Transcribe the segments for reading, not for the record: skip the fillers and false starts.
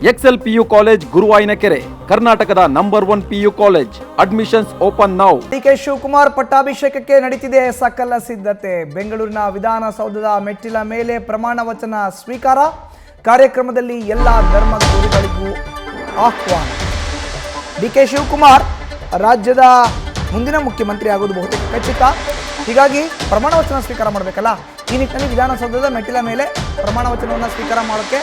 Excel PU college Guruvayanakere, ಕರ್ನಾಟಕದ number 1 PU college. Admissions open now. DK Shivakumar ಪಟ್ಟಾಭಿಷೇಕಕ್ಕೆ ನಡೀತಿದೆ ಸಕಲ ಸಿದ್ಧತೆ. ಬೆಂಗಳೂರಿನ ವಿಧಾನಸೌಧದ ಮೆಟ್ಟಿಲ ಮೇಲೆ ಪ್ರಮಾಣ ವಚನ ಸ್ವೀಕಾರ. ಕಾರ್ಯಕ್ರಮದಲ್ಲಿ ಎಲ್ಲ ಧರ್ಮ ಗುರುಗಳಿಗೂ ಆಹ್ವಾನ. ಡಿಕೆ ಶಿವಕುಮಾರ್ ರಾಜ್ಯದ ಮುಂದಿನ ಮುಖ್ಯಮಂತ್ರಿ ಆಗೋದು ಬಹುತೇಕ ಖಚಿತ. ಹೀಗಾಗಿ ಪ್ರಮಾಣ ವಚನ ಸ್ವೀಕಾರ ಮಾಡಬೇಕಲ್ಲ, ಈ ನಿಟ್ಟಿನಲ್ಲಿ ವಿಧಾನಸೌಧದ ಮೆಟ್ಟಿಲ ಮೇಲೆ ಪ್ರಮಾಣ ವಚನವನ್ನು ಸ್ವೀಕಾರ ಮಾಡೋಕ್ಕೆ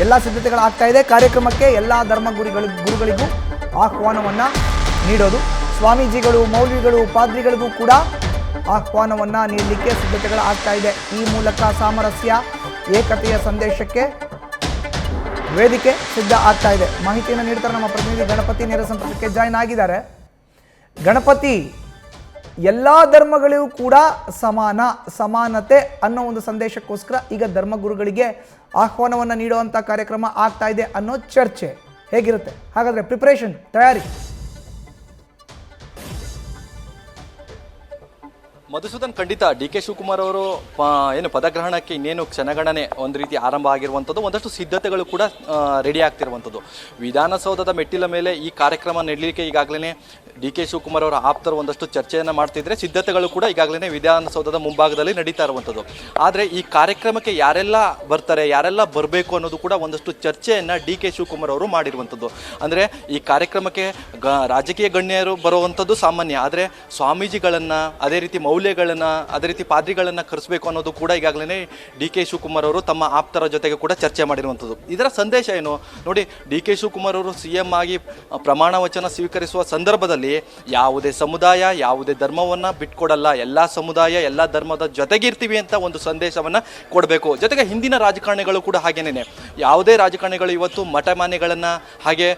ಎಲ್ಲ ಸಿದ್ಧತೆಗಳಾಗ್ತಾ ಇದೆ. ಕಾರ್ಯಕ್ರಮಕ್ಕೆ ಎಲ್ಲ ಧರ್ಮ ಗುರುಗಳಿಗೂ ಆಹ್ವಾನವನ್ನು ನೀಡೋದು, ಸ್ವಾಮೀಜಿಗಳು, ಮೌಲ್ವಿಗಳು, ಪಾದ್ರಿಗಳಿಗೂ ಕೂಡ ಆಹ್ವಾನವನ್ನು ನೀಡಲಿಕ್ಕೆ ಸಿದ್ಧತೆಗಳಾಗ್ತಾ ಇದೆ. ಈ ಮೂಲಕ ಸಾಮರಸ್ಯ, ಏಕತೆಯ ಸಂದೇಶಕ್ಕೆ ವೇದಿಕೆ ಸಿದ್ಧ ಆಗ್ತಾ ಇದೆ. ಮಾಹಿತಿಯನ್ನು ನೀಡ್ತಾರೆ ನಮ್ಮ ಪ್ರತಿನಿಧಿ ಗಣಪತಿ, ನೇರ ಸಂಪರ್ಕಕ್ಕೆ ಜಾಯ್ನ್ ಆಗಿದ್ದಾರೆ. ಗಣಪತಿ, ಎಲ್ಲ ಧರ್ಮಗಳಿಗೂ ಕೂಡ ಸಮಾನತೆ ಅನ್ನೋ ಒಂದು ಸಂದೇಶಕ್ಕೋಸ್ಕರ ಈಗ ಧರ್ಮಗುರುಗಳಿಗೆ ಆಹ್ವಾನವನ್ನು ನೀಡುವಂಥ ಕಾರ್ಯಕ್ರಮ ಆಗ್ತಾ ಇದೆ ಅನ್ನೋ ಚರ್ಚೆ ಹೇಗಿರುತ್ತೆ? ಹಾಗಾದರೆ ಪ್ರಿಪರೇಷನ್, ತಯಾರಿ? ಮಧುಸೂದನ್, ಖಂಡಿತ ಡಿ ಕೆ ಶಿವಕುಮಾರ್ ಅವರು ಏನು ಪದಗ್ರಹಣಕ್ಕೆ ಇನ್ನೇನು ಕ್ಷಣಗಣನೆ ಒಂದು ರೀತಿ ಆರಂಭ ಆಗಿರುವಂಥದ್ದು, ಒಂದಷ್ಟು ಸಿದ್ಧತೆಗಳು ಕೂಡ ರೆಡಿ ಆಗ್ತಿರುವಂಥದ್ದು. ವಿಧಾನಸೌಧದ ಮೆಟ್ಟಿಲ ಮೇಲೆ ಈ ಕಾರ್ಯಕ್ರಮ ನಡೆಯಲಿಕ್ಕೆ ಈಗಾಗಲೇ ಡಿ ಕೆ ಶಿವಕುಮಾರ್ ಅವರ ಆಪ್ತರು ಒಂದಷ್ಟು ಚರ್ಚೆಯನ್ನು ಮಾಡ್ತಿದ್ರೆ, ಸಿದ್ಧತೆಗಳು ಕೂಡ ಈಗಾಗಲೇ ವಿಧಾನಸೌಧದ ಮುಂಭಾಗದಲ್ಲಿ ನಡೀತಾ ಇರುವಂಥದ್ದು. ಆದರೆ ಈ ಕಾರ್ಯಕ್ರಮಕ್ಕೆ ಯಾರೆಲ್ಲ ಬರ್ತಾರೆ, ಯಾರೆಲ್ಲ ಬರಬೇಕು ಅನ್ನೋದು ಕೂಡ ಒಂದಷ್ಟು ಚರ್ಚೆಯನ್ನು ಡಿ ಕೆ ಶಿವಕುಮಾರ್ ಅವರು ಮಾಡಿರುವಂಥದ್ದು. ಅಂದರೆ ಈ ಕಾರ್ಯಕ್ರಮಕ್ಕೆ ರಾಜಕೀಯ ಗಣ್ಯರು ಬರುವಂಥದ್ದು ಸಾಮಾನ್ಯ, ಆದರೆ ಸ್ವಾಮೀಜಿಗಳನ್ನು, ಅದೇ ರೀತಿ ಮೌಲ್ಯಗಳನ್ನು, ಅದೇ ರೀತಿ ಪಾದ್ರಿಗಳನ್ನು ಕರೆಸಬೇಕು ಅನ್ನೋದು ಕೂಡ ಈಗಾಗಲೇ ಡಿ ಕೆ ಶಿವಕುಮಾರ್ ಅವರು ತಮ್ಮ ಆಪ್ತರ ಜೊತೆಗೆ ಕೂಡ ಚರ್ಚೆ ಮಾಡಿರುವಂಥದ್ದು. ಇದರ ಸಂದೇಶ ಏನು ನೋಡಿ, ಡಿ ಕೆ ಶಿವಕುಮಾರ್ ಅವರು CM ಆಗಿ ಪ್ರಮಾಣ ವಚನ ಸ್ವೀಕರಿಸುವ ಸಂದರ್ಭದಲ್ಲಿ ಯಾವುದೇ ಸಮುದಾಯ, ಯಾವುದೇ ಧರ್ಮವನ್ನು ಬಿಟ್ಕೊಡಲ್ಲ, ಎಲ್ಲ ಸಮುದಾಯ, ಎಲ್ಲ ಧರ್ಮದ ಜೊತೆಗಿರ್ತೀವಿ ಅಂತ ಒಂದು ಸಂದೇಶವನ್ನು ಕೊಡಬೇಕು. ಜೊತೆಗೆ ಹಿಂದಿನ ರಾಜಕಾರಣಿಗಳು ಕೂಡ ಹಾಗೇನೇ, ಯಾವುದೇ ರಾಜಕಾರಣಿಗಳು ಇವತ್ತು ಮಠಮಾನ್ಯಗಳನ್ನು, ಹಾಗೆ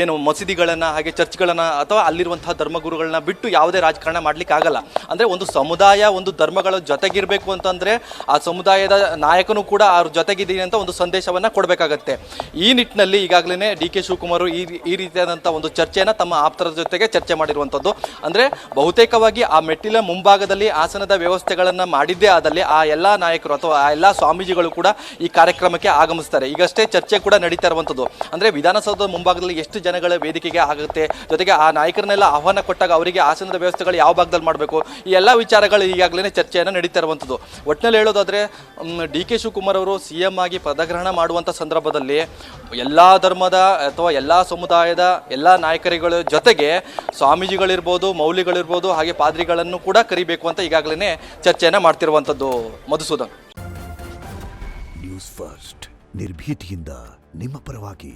ಏನು ಮಸೀದಿಗಳನ್ನು, ಹಾಗೆ ಚರ್ಚ್ಗಳನ್ನು ಅಥವಾ ಅಲ್ಲಿರುವಂತಹ ಧರ್ಮಗುರುಗಳನ್ನ ಬಿಟ್ಟು ಯಾವುದೇ ರಾಜಕಾರಣ ಮಾಡಲಿಕ್ಕೆ ಆಗಲ್ಲ. ಅಂದರೆ ಒಂದು ಸಮುದಾಯ, ಒಂದು ಧರ್ಮಗಳ ಜೊತೆಗಿರಬೇಕು ಅಂತಂದರೆ ಆ ಸಮುದಾಯದ ನಾಯಕನೂ ಕೂಡ ಅವ್ರ ಜೊತೆಗಿದ್ದೀನಿ ಅಂತ ಒಂದು ಸಂದೇಶವನ್ನು ಕೊಡಬೇಕಾಗತ್ತೆ. ಈ ನಿಟ್ಟಿನಲ್ಲಿ ಈಗಾಗಲೇ ಡಿ ಕೆ ಶಿವಕುಮಾರ್ ಈ ರೀತಿಯಾದಂಥ ಒಂದು ಚರ್ಚೆಯನ್ನು ತಮ್ಮ ಆಪ್ತರ ಜೊತೆಗೆ ಚರ್ಚೆ ಮಾಡಿರುವಂಥದ್ದು. ಅಂದರೆ ಬಹುತೇಕವಾಗಿ ಆ ಮೆಟ್ಟಿಲ ಮುಂಭಾಗದಲ್ಲಿ ಆಸನದ ವ್ಯವಸ್ಥೆಗಳನ್ನು ಮಾಡಿದ್ದೇ ಆದಲ್ಲಿ ಆ ಎಲ್ಲ ನಾಯಕರು ಅಥವಾ ಆ ಎಲ್ಲ ಸ್ವಾಮೀಜಿಗಳು ಕೂಡ ಈ ಕಾರ್ಯಕ್ರಮಕ್ಕೆ ಆಗಮಿಸ್ತಾರೆ. ಈಗಷ್ಟೇ ಚರ್ಚೆ ಕೂಡ ನಡೀತಾ ಇರುವಂಥದ್ದು. ಅಂದರೆ ವಿಧಾನಸೌಧದ ಮುಂಭಾಗದಲ್ಲಿ ಎಷ್ಟು ಜನಗಳ ವೇದಿಕೆಗೆ ಆಗುತ್ತೆ, ಜೊತೆಗೆ ಆ ನಾಯಕರನ್ನೆಲ್ಲ ಆಹ್ವಾನ ಕೊಟ್ಟಾಗ ಅವರಿಗೆ ಆಸನದ ವ್ಯವಸ್ಥೆಗಳು ಯಾವ ಭಾಗದಲ್ಲಿ ಮಾಡಬೇಕು, ಈ ಎಲ್ಲ ವಿಚಾರಗಳು ಈಗಾಗಲೇ ಚರ್ಚೆಯನ್ನು ನಡೀತಾ ಇರುವಂಥದ್ದು. ಒಟ್ಟಿನಲ್ಲಿ ಹೇಳೋದಾದರೆ ಡಿ ಕೆ ಶಿವಕುಮಾರ್ ಅವರು CM ಆಗಿ ಪದಗ್ರಹಣ ಮಾಡುವಂಥ ಸಂದರ್ಭದಲ್ಲಿ ಎಲ್ಲ ಧರ್ಮದ ಅಥವಾ ಎಲ್ಲ ಸಮುದಾಯದ ಎಲ್ಲ ನಾಯಕರುಗಳ ಜೊತೆಗೆ ಸ್ವಾಮೀಜಿಗಳಿರ್ಬೋದು, ಮೌಲ್ಯಗಳಿರ್ಬೋದು, ಹಾಗೆ ಪಾದ್ರಿಗಳನ್ನು ಕೂಡ ಕರಿಬೇಕು ಅಂತ ಈಗಾಗಲೇ ಚರ್ಚೆಯನ್ನು ಮಾಡ್ತಿರುವಂಥದ್ದು. ಮಧುಸೂದನ್, ನ್ಯೂಸ್ ಫಸ್ಟ್, ನಿರ್ಭೀತಿಯಿಂದ ನಿಮ್ಮ ಪರವಾಗಿ.